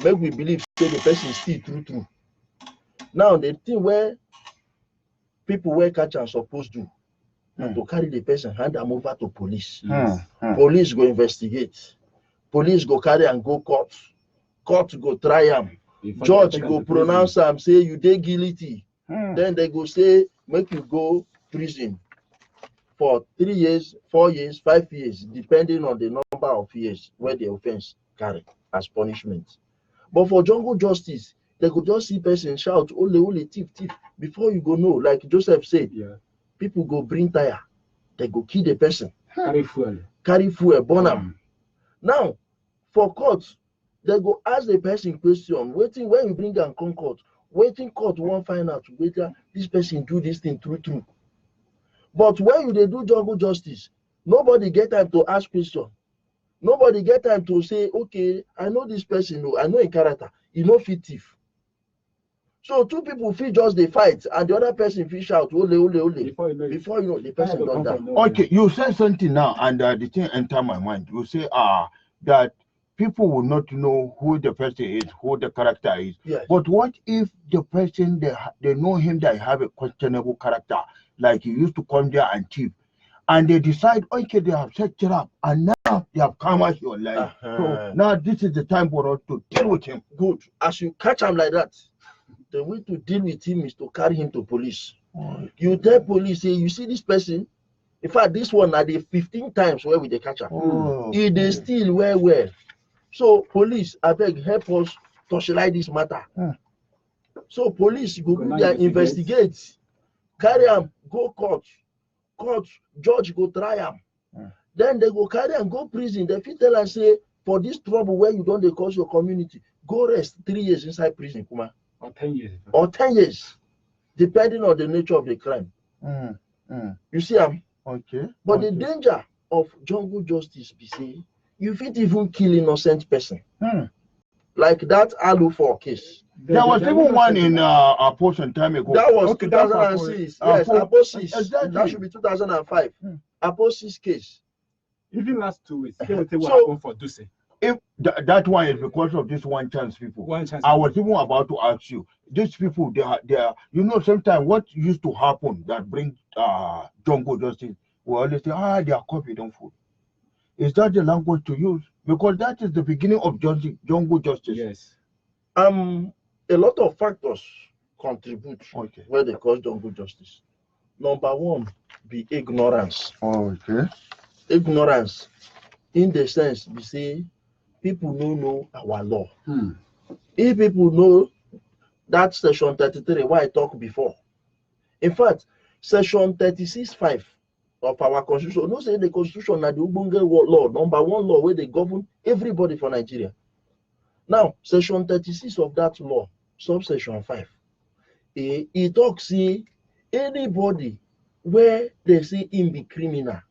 make we believe say the person still true. Now the thing where people wey catch am suppose do na to carry the person, hand am over to police. Police go investigate. Police go carry am go court. Court go try am. Judge go pronounce am say you dey guilty. Then they go say make you go prison for 3 years, 4 years, 5 years, depending on the number of years where the offense carry as punishment. But for jungle justice, they go just see person shout ole ole thief thief, before you go know, like Joseph said, people go bring tire, they go kill the person, carry fuel, burn am. Now for court, they go ask the person question, waiting when you bring am come court, waiting court wan find out whether this person do this thing true. But when you dey do jungle justice, nobody get time to ask question. Nobody get time to say, okay, I know this person, I know him character, he no fit thief. So two people fit just dey fight, and the other person fit shout ole ole ole. Before you know, the person don die. Okay, you said something now, and the thing enter my mind. You say that people will not know who the person is, who the character is. Yes. But what if the person they know him that have a questionable character, like he used to come there and thief, and they decide, okay, they have set it up, and now they have come out your life. So now this is the time for us to deal with him. Good. As you catch him like that, the way to deal with him is to carry him to police. You tell police, say, you see this person. In fact, this one are the 15 times where we dey catch him. He dey steal well. So police, abeg help us torchlight this matter. So police go do their investigate, carry am go court. Court judge go try am. Then they go carry am go prison. They fit tell am say, for this trouble where you don dey cause your community, go rest 3 years inside prison, Kuma. Or 10 years. Or 10 years, depending on the nature of the crime. You see am? Okay. But the danger of jungle justice be say, you fit even kill innocent person. Like that Alu4 case. There was even one in a portion time ago. That was 2006. Yes, Aposis. That should be 2005. Aposis case. Even last 2 weeks, what happened for Duse? If that one is because of this one chance people. I was even about to ask you, these people, they are you know, sometimes what used to happen that brings jungle justice, we always say, they are confident food. Is that the language to use? Because that is the beginning of jungle justice. Yes. A lot of factors contribute where they cause jungle justice. Number one be ignorance. Ignorance, in the sense we say people don't know our law. If people know that section 33, why I talked before. In fact, section 36(5) of our constitution, no say the constitution na the Ubunge law, number one law where they govern everybody for Nigeria. Now, section 36 of that law, subsection 5, it talks say anybody where they say him be criminal,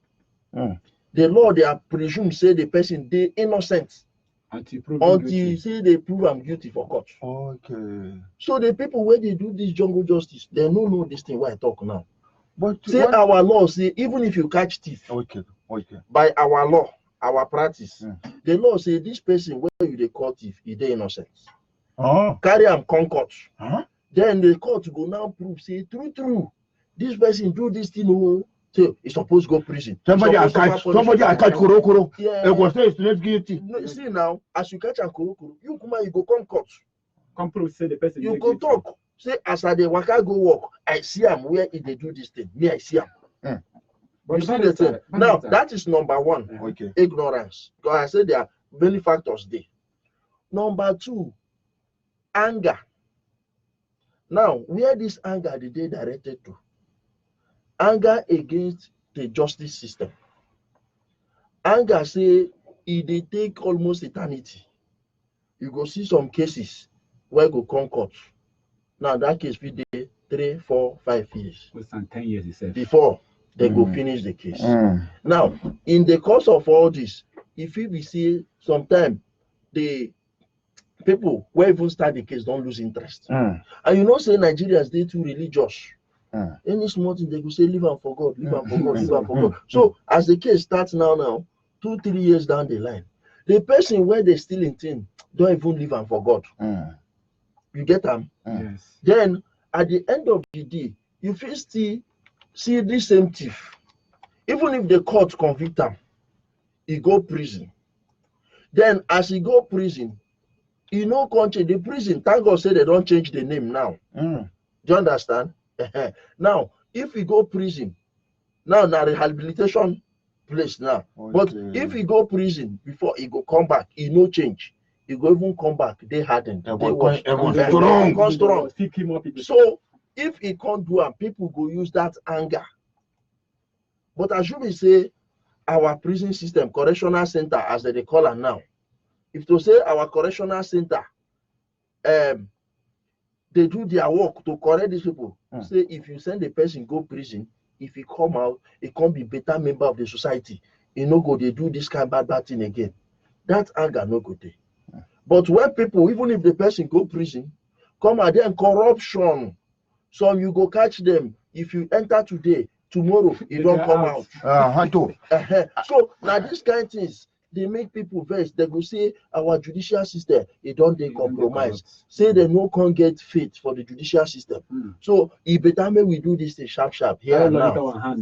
the law they are presumed say the person they innocent until say they prove I'm guilty for court. So the people where they do this jungle justice, they don't know this thing why I talk now. But say our law say even if you catch thief, by our law, our practice, the law say this person where you they call thief, he they innocent. Carry him come court. Then the court go now prove say true, this person do this thing. So he's supposed to go prison. Somebody I catch Kuro. Yeah. It was say it's guilty. No, see now, as you catch a Kuro, you go come court. Come prove say the person. You go talk. Say as I dey waka go work, I see him where he dey do this thing. Me, I see him. You see the thing. Now that is number one. Ignorance. Because I said there are many factors there. Number two, anger. Now, where this anger did they directed to? Anger against the justice system. Anger say it take almost eternity. You go see some cases where go come court. Now that case be dey 3, 4, 5 years. With some 10 years, he said. Before they go finish the case. Now, in the course of all this, if we see sometimes the people where even start the case don't lose interest. And you know, say Nigerians they too religious. Any small thing they go say leave am for God, leave am for God, leave am for God. So as the case starts now, 2, 3 years down the line, the person where they stealing thing don't even live and for God. You get them? Yes. Then at the end of the day, you feel still see this same thief. Even if the court convict him, he go prison. Then as he go prison, he no country the prison. Thank God say they don't change the name now. Do you understand? Now, if he go prison, now rehabilitation place now. But if he go prison before he go come back, he no change. He go even come back, they hardened. They was strong. So if he can't do it, people go use that anger. But as you will say, our prison system, correctional center, as they call it now, if to say our correctional center, they do their work to correct these people. Say if you send a person go prison, if he come out, he can't be better member of the society. He no go, they do this kind of bad thing again. That anger no go there. But when people, even if the person go prison, come out then corruption. Some you go catch them. If you enter today, tomorrow you don't come out. So now these kind of things they make people vex. They go say our judicial system it don't they compromise. Say they no can get faith for the judicial system. So it better may we do this thing sharp here and now.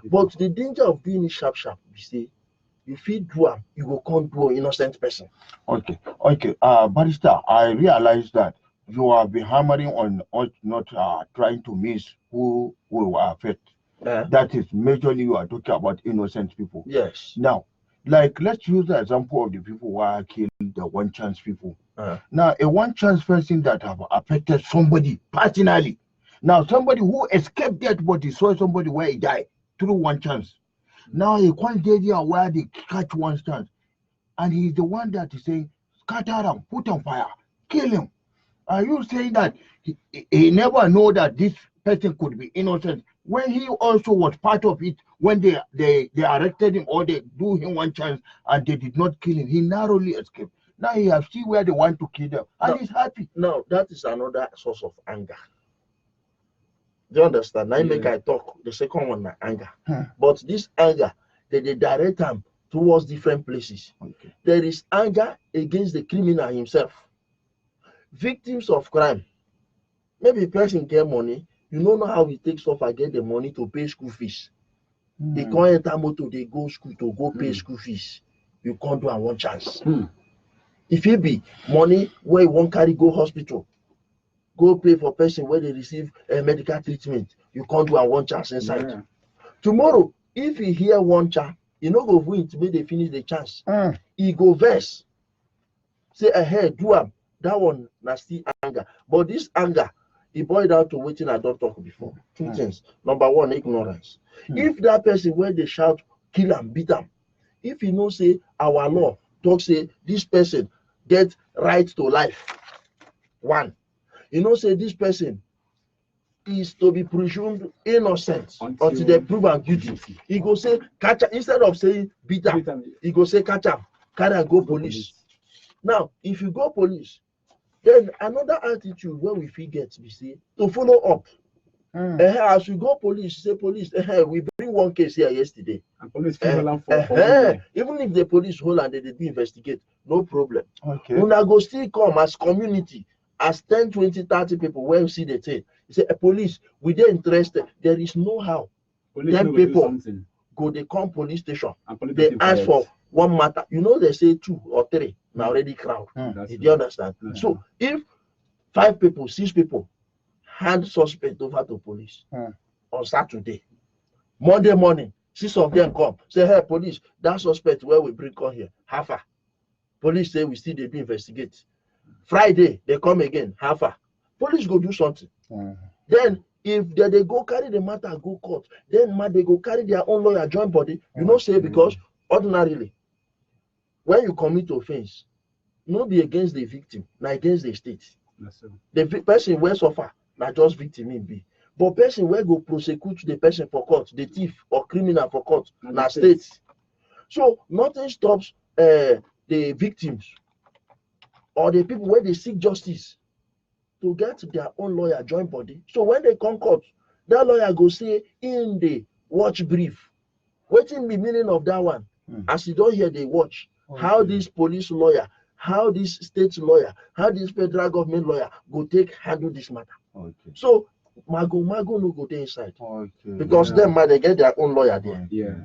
But the danger of doing it sharp, you say you feed do am, you go can't do an innocent person. Okay. Barrister, I realize that you have been hammering on us not trying to miss who will affect. That is majorly you are talking about innocent people. Yes. Now, like let's use the example of the people who are killed, the one chance people. Now, a one chance person that have affected somebody personally. Now, somebody who escaped death but he saw somebody where he died through one chance. Now he can't get there where they catch one chance. And he's the one that is saying, scatter him, put on fire, kill him. Are you saying that he never know that this person could be innocent when he also was part of it when they arrested him or they do him one chance and they did not kill him? He narrowly escaped. Now he has seen where they want to kill them and he's happy. Now that is another source of anger. Do you understand? Now make I talk. The second one na anger. But this anger, they direct them towards different places. There is anger against the criminal himself. Victims of crime. Maybe a person get money, you don't know how he takes off and get the money to pay school fees. They can't enter motor, they go school to go pay school fees. You can't do one chance. If it be money where you won't carry go hospital, go pay for person where they receive medical treatment, you can't do one chance inside. Tomorrow, if you hear one chance, you know go win to make they finish the chance. He go verse. Say ahead, do am. That one nasty anger. But this anger, it boiled down to waiting I don't talk before. Two things. Number one, ignorance. If that person where they shout, kill him, beat him, if you know say our law talk say this person get right to life. One, you know say this person is to be presumed innocent until they prove him guilty. He go say catch him, instead of saying beat him, he go say catch him, carry and go police. Now, if you go police, then another attitude where we forget we say to follow up. As we go police, say police, we bring one case here yesterday. And police even if the police hold and they did investigate, no problem. Una go still come as community, as 10, 20, 30 people when you see the thing. You say, police, we dey interested. There is no how. 10 people go, they come police station. They ask for one matter. You know, they say 2 or 3. Now already crowd. Did you understand? So if 5 people, 6 people hand suspect over to police on Saturday, Monday morning, 6 of them come. Say, hey, police, that suspect where we bring come here, half. Police say we still they do investigate. Friday, they come again, half. Police go do something. Then if they go carry the matter, go court, then they go carry their own lawyer, join body. You know, say because ordinarily, when you commit offense, not be against the victim, not against the state. The person where suffer, not just victim in be. But person where go prosecute the person for court, the thief or criminal for court, not state. So nothing stops the victims or the people where they seek justice to get their own lawyer, join body. So when they come court, that lawyer go say in the watch brief, what in the meaning of that one? As you don't hear, they watch. how this police lawyer, how this state lawyer, how this federal government lawyer go take handle this matter. Okay. So Mago no go there inside. Okay. Because them they get their own lawyer there. Yeah.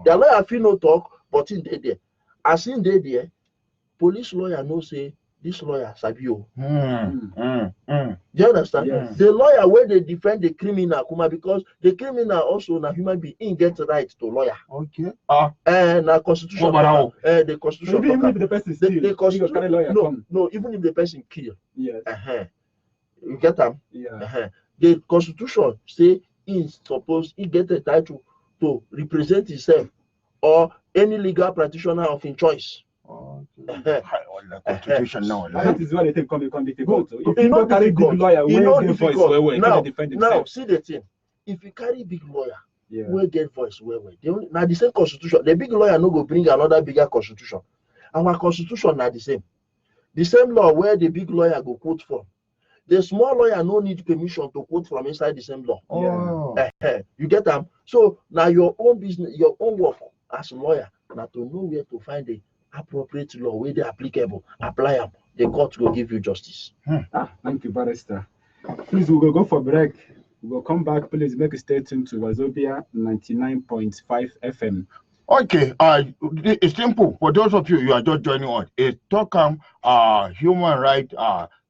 Their lawyer feel no talk, but in there. As in there, police lawyer no say this lawyer sabi o. Do you understand? Yes. The lawyer where they defend the criminal, Kuma, because the criminal also na human being get right to lawyer. Okay. And constitution. The constitution. So even if the person steal, the constitution. carry lawyer come. No, even if the person kill. Yes. You get them? Yeah. The constitution say he get a title to represent himself or any legal practitioner of his choice. The constitution now. That is why they think come difficult. So if It's you not don't carry big difficult. lawyer, It's where not get voice difficult. well, Now, defend now himself. see the thing. If you carry big lawyer, Yeah. we get voice well. Now the same constitution. The big lawyer no go bring another bigger constitution. Our constitution are the same. The same law where the big lawyer go quote from. The small lawyer no need permission to quote from inside the same law. Oh. You get them? So now your own business, your own work as a lawyer, now to know where to find the appropriate law where they applicable, apply them. The court will give you justice. Thank you, Barrister. Please, we will go for break. We will come back. Please make a stay tuned to Wazobia 99.5 FM. Okay, it's simple. For those of you are just joining us, it's Tokam human rights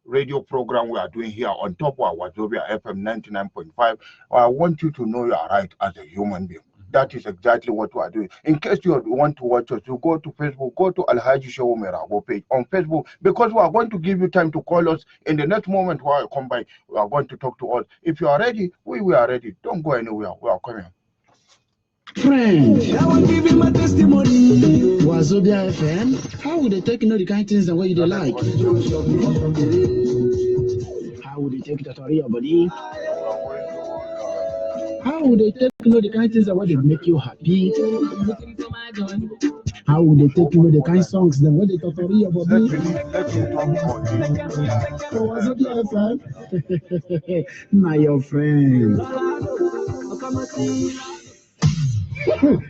radio program we are doing here on top of Wazobia FM 99.5. I want you to know your right as a human being. That is exactly what we are doing. In case you want to watch us, you go to Facebook, go to Alhaji Shehu Merago page on Facebook, because we are going to give you time to call us. In the next moment while I come by, we are going to talk to us. If you are ready, we are ready. Don't go anywhere. We are coming. Friend, I will give you my testimony. Wazobia FM, how would they take the kind of things and what you like? How would they take it to your body? How would they take the kind of things that would make you happy? How would they take the kind of songs that would they talk to your body? Wazobia FM, my your friend.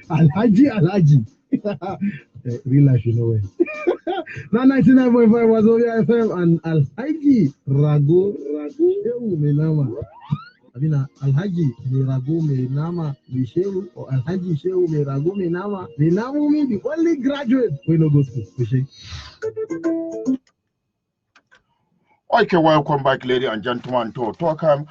Alhaji. Real life, you know it. Now 99.5 Wazobia FM and Alhaji Rago Shehu Menama. I mean, Alhaji Rago Menama Shehu or Alhaji Shehu Rago Menama. Menama me the only graduate we no go school. Okay, welcome back, ladies and gentlemen, to Tokam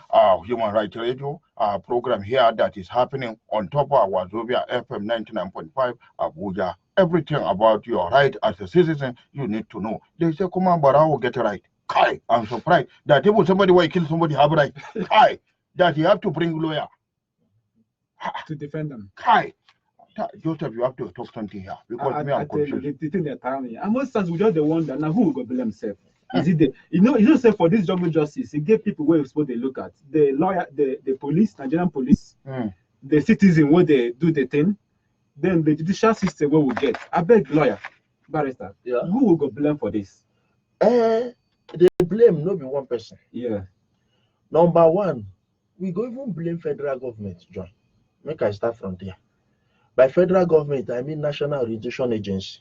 Human Rights Radio program here that is happening on top of Wazobia FM 99.5 Abuja. Everything about your right as a citizen, you need to know. They say, come on, but I will get it right. Kai, I'm surprised that even somebody who kill somebody have right. Kai, that you have to bring lawyer to defend them. Kai. Joseph, you have to talk something here because me, I'm confused. The thing they tell me, and most times we just the wonder now who will go blame himself. Is it the you know say for this jungle justice, it gave people where you're supposed to look at the lawyer, the police, Nigerian police, the citizen where they do the thing, then the judicial system where we get. I beg lawyer, barrister, who will go blame for this? The blame no be one person. Yeah. Number one, we go even blame federal government, John. Make I start from there. By federal government, I mean National Orientation Agency.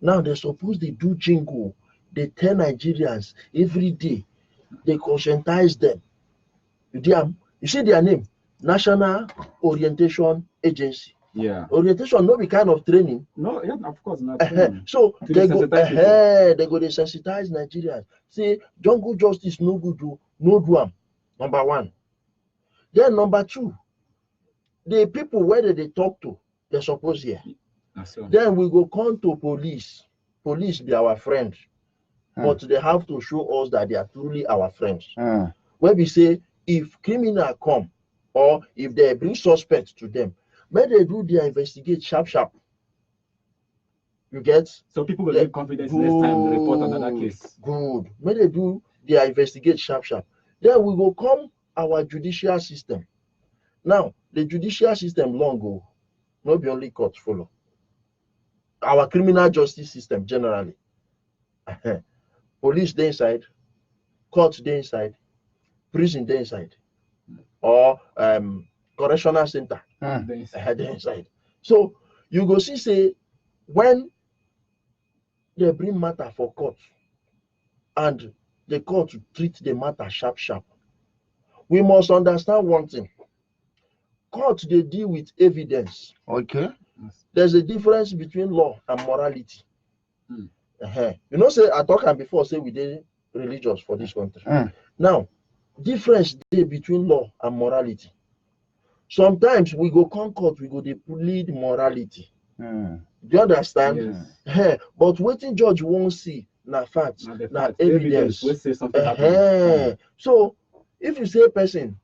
Now they're supposed to do jingle. They tell Nigerians every day. They conscientize them. You see their name, National Orientation Agency. Yeah. Orientation no be kind of training. No, yeah, of course not. So to they go desensitize Nigerians. Say jungle justice no good do, no do am. Number one. Then number two, the people where they talk to, they're supposed here. Then we go come to police. Police be our friend. But they have to show us that they are truly our friends. Where we say, if criminal come or if they bring suspects to them, when they do their investigate sharp. You get? So people will get confidence next time they report another case. Good. When they do their investigate sharp. Then we will come our judicial system. Now, the judicial system long ago, not be only courts follow. Our criminal justice system generally. Police dey inside, court dey inside, prison dey inside, or correctional center dey inside. So you go see say when they bring matter for court, and the court treat the matter sharp. We must understand one thing. Court, they deal with evidence. Okay. There's a difference between law and morality. You know, say I talked before, say we did religious for this country. Now, difference there between law and morality. Sometimes we go come court, we go dey plead morality. Do you understand? Yes. But wetin judge won't see na facts, na evidence. We say something happened. So if you say person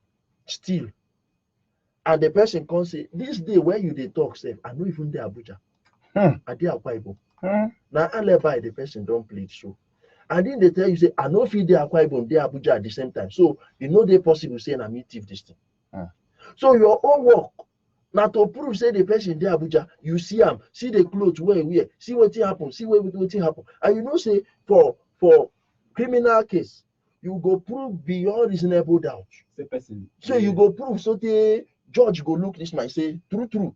steal, and the person can say, this day where you dey talk, say, I no even dey Abuja. I dey Akwa Ibom. Now alibi the person don't plead so. And then they tell you, say, I no fit dey Akwa Ibom, dey Abuja at the same time. So you know they possible say na me thief this thing. So your own work now to prove say the person dey Abuja, you see him, see the clothes where he wear, see what happen, see what happen. And you know say for criminal case, you go prove beyond reasonable doubt. The person. So you go prove so the judge go look this man say true.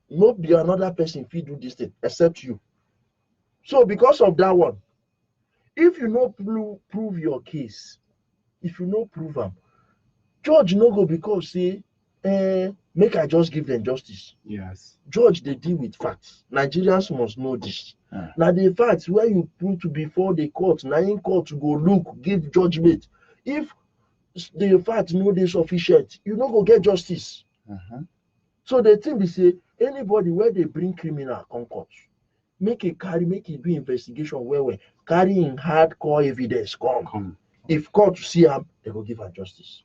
No be another person fit do this thing except you. So because of that one, if you no prove your case, if you no prove them, judge no go because say make I just give them justice. Yes. Judge, they deal with facts. Nigerians must know this. Now the facts where you put before the court, now in court to go look, give judgment. If the facts no dey sufficient, you no go get justice. So the thing be say anybody where they bring criminal come court, make it do investigation where carry in hardcore evidence come. If court see him, they go give her justice.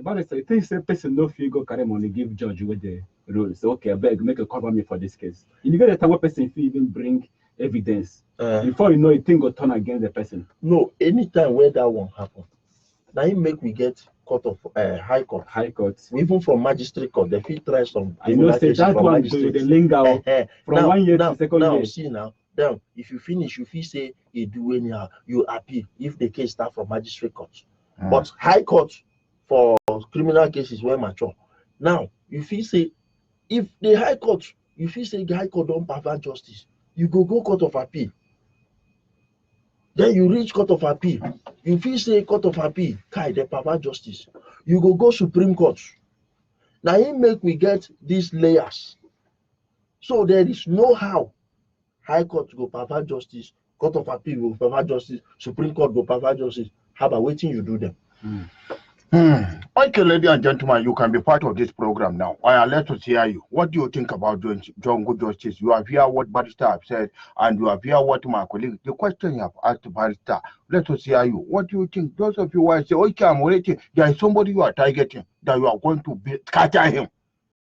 But it's like things say person no feel go carry money give judge with the rules. So, okay, I beg make a cover me for this case. You get the time where person feel even bring evidence. Before you know it, thing go turn against the person. No, anytime where that one happen, now it make we get court of high court. Even from magistrate court, they fit try some. I know say that one to the linger from now, 1 year now, to second now, year. See now, if you finish, you feel say you do anyhow, you appeal if the case start from magistrate court. But high court for criminal cases were mature. Now you feel say if the high court, you feel say the high court don't provide justice, you go court of appeal. Then you reach court of appeal. You feel say court of appeal, they provide justice. You go Supreme Court. Now he make we get these layers. So there is no how high court go provide justice, court of appeal will provide justice, Supreme Court will provide justice. How about waiting you do them? Okay, ladies and gentlemen, you can be part of this program now. Let us hear you. What do you think about Jungle Justice? You have heard what Barrister have said, and you have heard what my colleague, the question you have asked Barrister. Let us hear you. What do you think? Those of you who say, okay, I'm waiting, there is somebody you are targeting, that you are going to scatter him.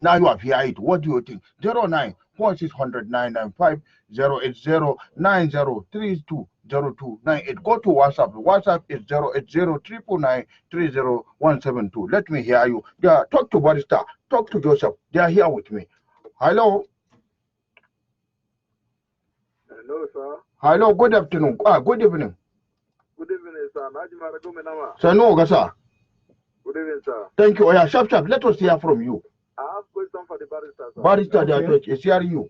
Now you have heard it. What do you think? 09-4600-995 080-9032 0298. Go to WhatsApp. WhatsApp is 080-999-30172. Let me hear you. Yeah, talk to Barrister. Talk to Joseph. They are here with me. Hello. Hello, sir. Hello. Good afternoon. Good evening. Good evening, sir. Sir, no, sir. Good evening, sir. Thank you. Yeah, sharp. Let us hear from you. I have a question for the barrister, sir. Barrister, they are hearing you.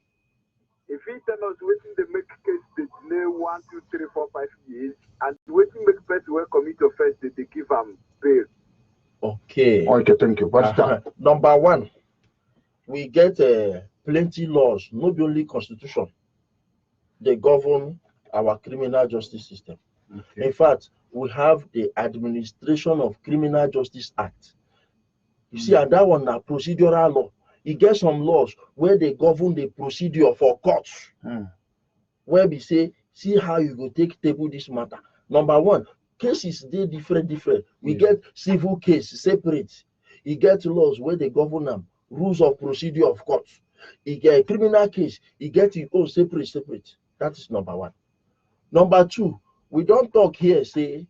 If he tell us waiting they make case they delay 1, 2, 3, 4, 5 years, and waiting make person will commit offense they give them bail. Okay. Okay, thank you. Barrister. Number one, we get plenty laws, not only constitution. They govern our criminal justice system. Okay. In fact, we have the Administration of Criminal Justice Act. You see, and that one, a procedural law. You get some laws where they govern the procedure for courts. Where we say, see how you go take table this matter. Number one, cases they different. We get civil case separate. You get laws where they govern them, rules of procedure of courts. You get a criminal case, you get it all separate. That is number one. Number two, we don't talk here, say,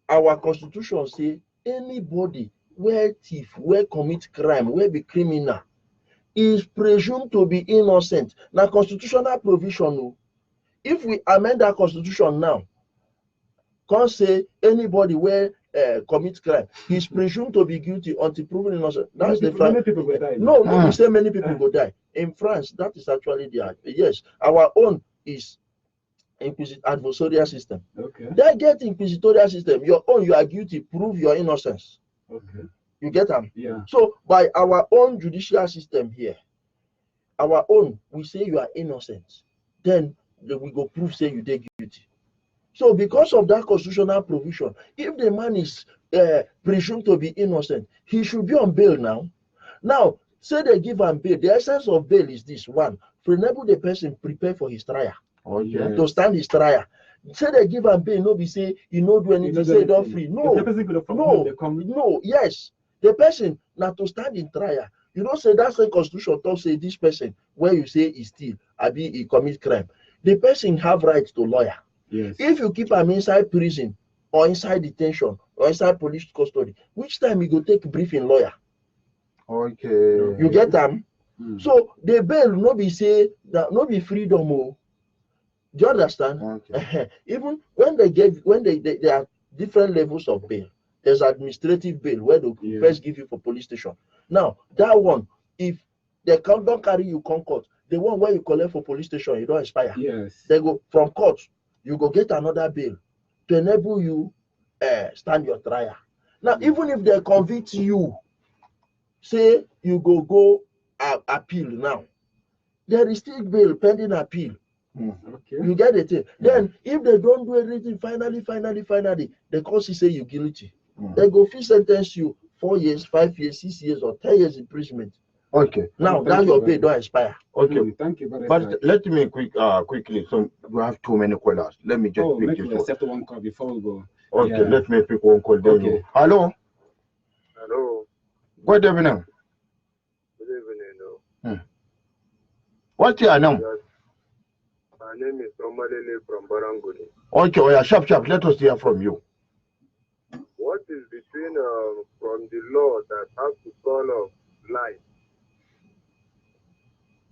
our constitution say anybody where thief, where commit crime, where be criminal, is presumed to be innocent. Now, constitutional provision, if we amend that constitution now, can't say anybody where commits crime is presumed to be guilty until proven innocent. That's many people will die. No, we say many people will die. In France, that is actually the yes. Our own is adversarial system. Okay. They get inquisitorial system. Your own, you are guilty, prove your innocence. Okay. You get them? Yeah. So by our own judicial system here, our own, we say you are innocent. Then we go prove say you dey guilty. So because of that constitutional provision, if the man is presumed to be innocent, he should be on bail now. Now, say they give him bail. The essence of bail is this: one, to enable the person prepare for his trial, to stand his trial. Say they give him bail, no be say you no do anything, say don't free. No, yes. The person now to stand in trial. You don't say that same constitution don't say this person where you say he steal, he commit crime. The person have right to lawyer. Yes. If you keep him inside prison or inside detention or inside police custody, which time you go take briefing lawyer? Okay. You get them? So the bail no be say that no be freedom. Oh. Do you understand? Okay. Even when there are different levels of bail. There's administrative bail where they first give you for police station. Now that one, if they don't carry you come court, the one where you collect for police station, you don't expire. Yes. They go from court. You go get another bail to enable you stand your trial. Now, even if they convict you, say you go appeal now, there is still bail pending appeal. Okay. You get it? Then, if they don't do anything, finally, the court say you guilty. They go fee sentence you 4 years, 5 years, 6 years, or 10 years imprisonment. Okay. Now that your bail don't expire. Okay. Thank you very much. But let me quickly. So we have too many callers. Let me just pick this one. Accept one call before we go. Okay. Yeah. Let me pick one call. Okay. Hello. Hello. Good evening. Good evening. What's your name? My name is Omalele from Barangudi. Okay. Oh yeah. Sharp. Let us hear from you. What is between from the law that has to call of life?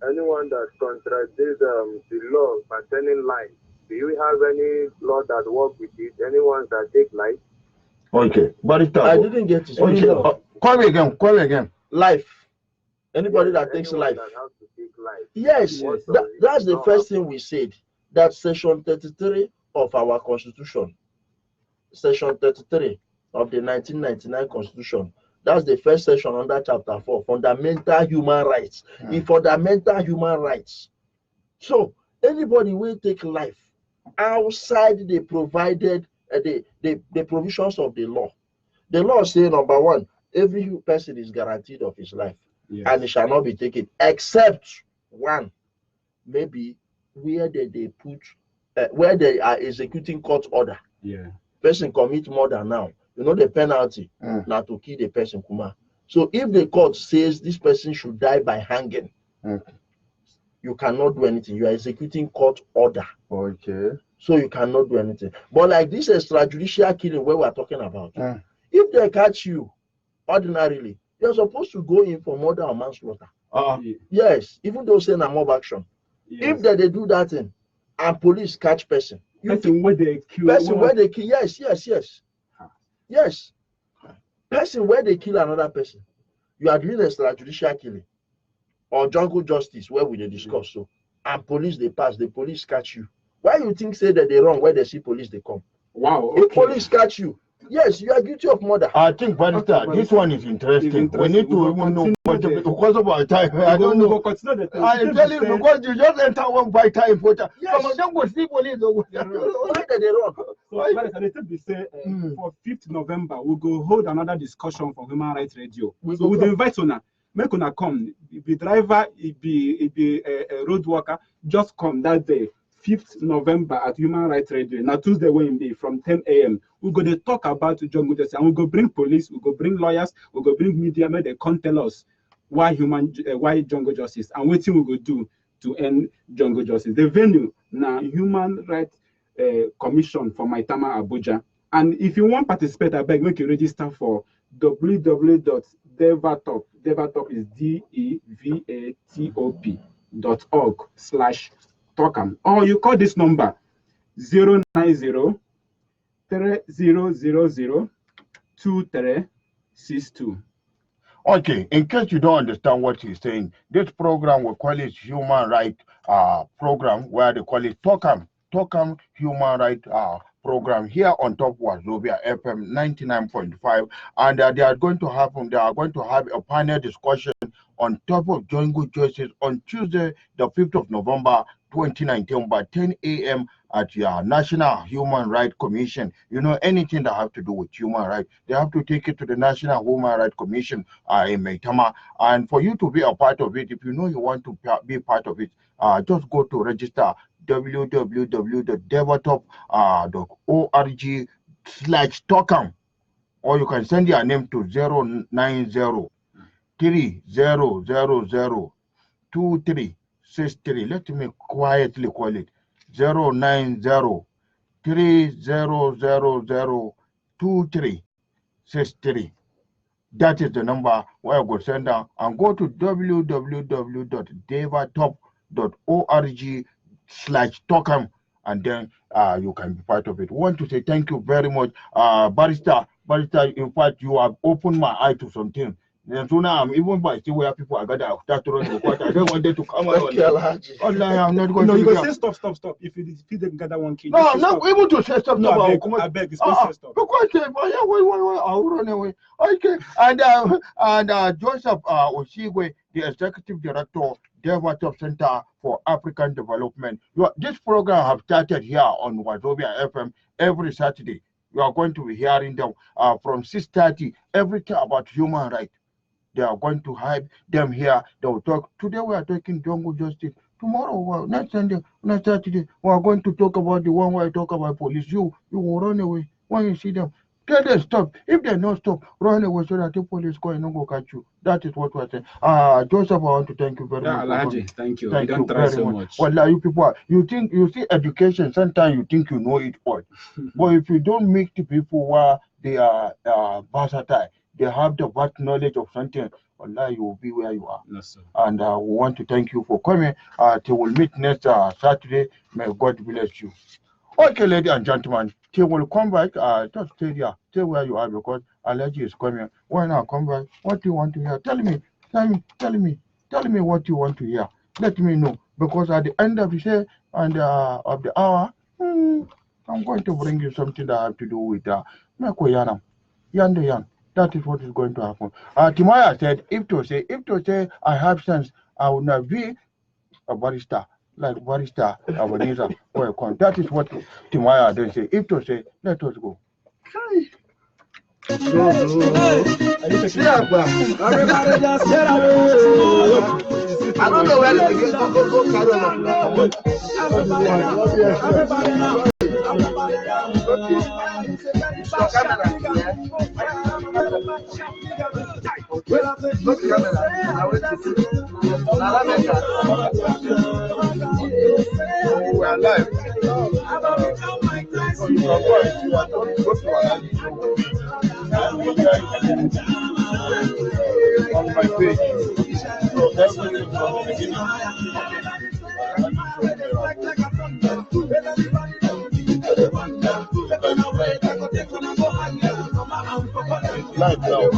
Anyone that contradicts the law pertaining life, do you have any law that work with it? Anyone that take life? Okay, but I didn't get it. Okay. Call again. Life. Anybody that takes life. That has to take life. Yes, that's the first thing we said. That section 33 of our constitution, section 33 of the 1999 constitution. That's the first section under chapter 4, fundamental human rights. In fundamental human rights. So anybody will take life outside the provided the provisions of the law. The law says, number one, every person is guaranteed of his life, and it shall not be taken, except one, maybe where they put where they are executing court order. Person commit murder now. You know the penalty now to kill the person, Kuma. So if the court says this person should die by hanging, you cannot do anything. You are executing court order. Okay. So you cannot do anything. But like this extrajudicial killing where we are talking about, if they catch you ordinarily, you're supposed to go in for murder or manslaughter. Yes, even though saying a mob action. If they do that thing and police catch person, person where they kill, yes, person where they kill another person, you are doing extrajudicial killing or jungle justice where we dey discuss. So and police they pass, the police catch you. Why you think say that they wrong where they see police they come? Wow. If police catch you, yes, you are guilty of murder. I think, this one is interesting. We need to even know because of our time. I don't know. I tell you because you just enter one by time. Yes. Some of them go see police. Why they wrong? For 5th November, we'll go hold another discussion for Human Rights Radio. So we'll invite Una. Make Una come. If the driver, if be a road worker, just come that day. 5th November at Human Rights Radio. Now Tuesday when be from 10 a.m. We're going to talk about jungle justice, and we'll go bring police, we'll go bring lawyers, we'll go bring media, may they come tell us why jungle justice and what we will do to end jungle justice. The venue now Human Rights Commission for Maitama Abuja. And if you want to participate, I beg make you register for www.devatop. Devatop is devatop.org/Talkam. Or you call this number 090-3000-2362. Okay, in case you don't understand what he's saying, this program we call it Human Rights Program, where they call it Talkam. Tokam Human Rights program here on top Wazobia FM 99.5, and they are going to have a panel discussion on top of jungle justice on Tuesday, the 5th of November 2019 by 10 a.m. at your National Human Rights Commission. You know, anything that have to do with human rights, they have to take it to the National Human Rights Commission in Maitama. And for you to be a part of it, if you know you want to be part of it, just go to register www.devatop.org/Tokam, or you can send your name to 090-3000-2363. Let me quietly call it 090-3000-2363. That is the number where I go send down, and go to www.devatop.org/Tokam, and then you can be part of it. I want to say thank you very much, Barrister. In fact, you have opened my eye to something. And so now I'm even by see where people are gathered start to run the water. I don't want them to come out. I'm not going to. No, you can say stop. If you didn't gather 1 kg. No, I'm not able to say stop. No, I beg. It's say stop. Because I'll run away. Okay. And Joseph Oshigwe, the Executive Director, Devatop Center for African Development. This program have started here on Wazobia FM every Saturday. You are going to be hearing them from 6:30, everything about human rights. They are going to have them here. They will talk. Today we are talking jungle justice. Tomorrow, next Sunday, next Saturday, we are going to talk about the one where I talk about police. You will run away when you see them. Tell them stop. If they don't stop, run away so that the police go and go catch you. That is what we are saying. Joseph, I want to thank you very much. Alhaji, thank you. Thank you try very so much. Well, you people, you see education, sometimes you think you know it all. But if you don't make the people where they are versatile, they have the vast knowledge of something, Allah, you will be where you are. Yes, sir. And we want to thank you for coming. Till we'll meet next Saturday. May God bless you. Okay, ladies and gentlemen, till we'll come back, just stay there, stay where you are, because Alhaji is coming. When I come back, what do you want to hear? Tell me what you want to hear. Let me know, because at the end of the day and of the hour, I'm going to bring you something that have to do with Mekoyanam. Yan. That is what is going to happen. Timaya said, if to say I have sense, I will not be a barrister, like barrister Abaniza or a con. That is what Timaya then say. If to say, let us go. Everybody just get up. I don't know where to go carry on. We're live. On my page. So everything from the beginning. Live now.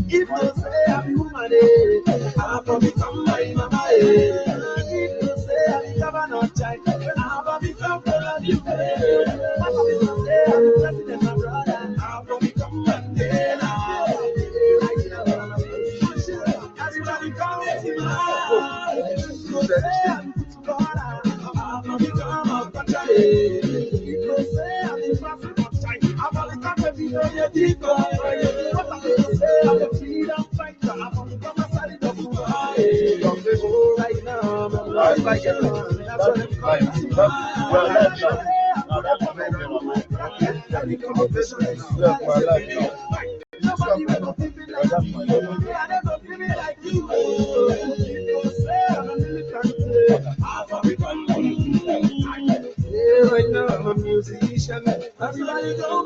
If you say I'm woman, I'll become my mama. If you say I'm governor child, I'll become the you. If you say I'm president, my brother, I'll become Mandela. Everybody come to my if you say I'm God, I'll become a country. If you say I'm the prophet of child, I'll become a video. I'm a freedom fighter. I'm on the side of the world. Right now, I'm like it. Nobody will give me like you. I never give me like you. You say I'm a militant. I'm a right now I'm a musician. Everybody go.